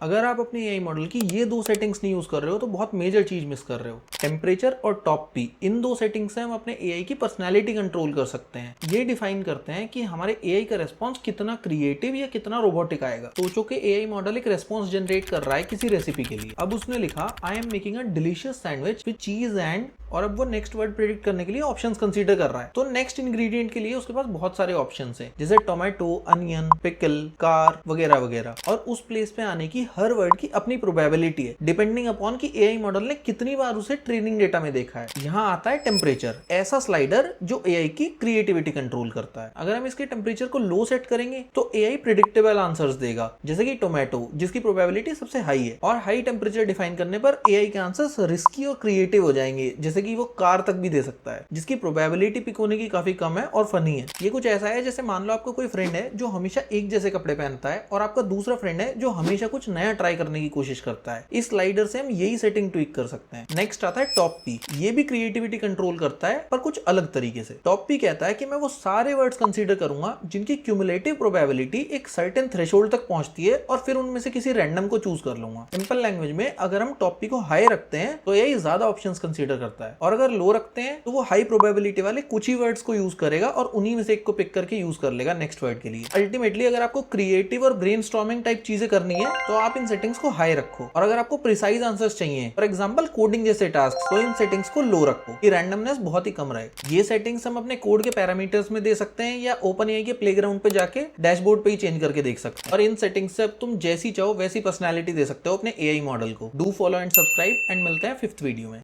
अगर आप अपने एआई मॉडल की ये दो सेटिंग्स नहीं यूज कर रहे हो तो बहुत मेजर चीज मिस कर रहे हो। टेम्परेचर और टॉप पी, इन दो सेटिंग्स से हम अपने एआई की पर्सनैलिटी कंट्रोल कर सकते हैं। ये डिफाइन करते हैं कि हमारे एआई का रेस्पॉन्स कितना क्रिएटिव या कितना रोबोटिक आएगा। सोचो कि एआई मॉडल एक रेस्पॉन्स जनरेट कर रहा है किसी रेसिपी के लिए। अब उसने लिखा I am making a delicious sandwich with चीज एंड, और अब वो नेक्स्ट वर्ड प्रेडिक्ट करने के लिए ऑप्शंस कंसीडर कर रहा है। तो नेक्स्ट इंग्रेडिएंट के लिए उसके पास बहुत सारे ऑप्शंस हैं, जैसे टोमेटो, अनियन, पिकल, कार वगैरह वगैरह। और उस प्लेस पे आने की हर वर्ड की अपनी प्रोबेबिलिटी है, डिपेंडिंग अपॉन कि एआई मॉडल ने कितनी बार उसे ट्रेनिंग डेटा में देखा है। यहाँ आता है टेम्परेचर, ऐसा स्लाइडर जो एआई की क्रिएटिविटी कंट्रोल करता है। अगर हम इसके टेम्परेचर को लो सेट करेंगे तो एआई प्रिडिक्टेबल आंसर्स देगा, जैसे कि टोमेटो, जिसकी प्रोबेबिलिटी सबसे हाई है। और हाई टेम्परेचर डिफाइन करने पर एआई के आंसर्स रिस्की और क्रिएटिव हो जाएंगे, जैसे कि वो कार तक भी दे सकता है, जिसकी प्रोबेबिलिटी पिक होने की काफी कम है और फनी है। ये कुछ ऐसा है जैसे मान लो आपका कोई फ्रेंड है जो हमेशा एक जैसे कपड़े पहनता है, और आपका दूसरा फ्रेंड है जो हमेशा कुछ नया ट्राई करने की कोशिश करता है। इस स्लाइडर से हम यही सेटिंग ट्विक कर सकते हैं। नेक्स्ट आता है टॉप पी। ये भी क्रिएटिविटी कंट्रोल करता है, पर कुछ अलग तरीके से। टॉप पी कहता है कि मैं वो सारे वर्ड्स कंसीडर करूंगा जिनकी क्यूमुलेटिव प्रोबेबिलिटी एक सर्टेन थ्रेशोल्ड तक पहुंचती है, और फिर उनमें से किसी रैंडम को चूज कर लूंगा। सिंपल लैंग्वेज में अगर हम टॉप पी को हाई रखते हैं तो यही ज्यादा ऑप्शंस कंसीडर करता है, और अगर लो रखते हैं तो वो हाई प्रोबेबिलिटी वाले कुछ ही वर्ड्स को यूज करेगा और उन्हीं में से एक को पिक करके यूज कर लेगा नेक्स्ट वर्ड के लिए। अल्टीमेटली अगर आपको क्रिएटिव और ब्रेनस्टॉर्मिंग टाइप चीजें करनी है तो आप इन सेटिंग्स को हाई रखो, और अगर आपको प्रिसाइज आंसर्स चाहिए, फॉर एग्जांपल कोडिंग जैसे टास्क, तो इन सेटिंग्स को लो रखो कि रैंडमनेस बहुत ही कम रहे। ये सेटिंग्स हम अपने कोड के पैरामीटर्स में दे सकते हैं या ओपन एआई के प्लेग्राउंड पे जाके डैशबोर्ड पे ही चेंज करके देख सकते हैं, और इन सेटिंग्स से अब तुम जैसी चाहो वैसी पर्सनैलिटी दे सकते हो अपने एआई मॉडल को। Do follow and subscribe, and मिलते हैं 5th वीडियो में।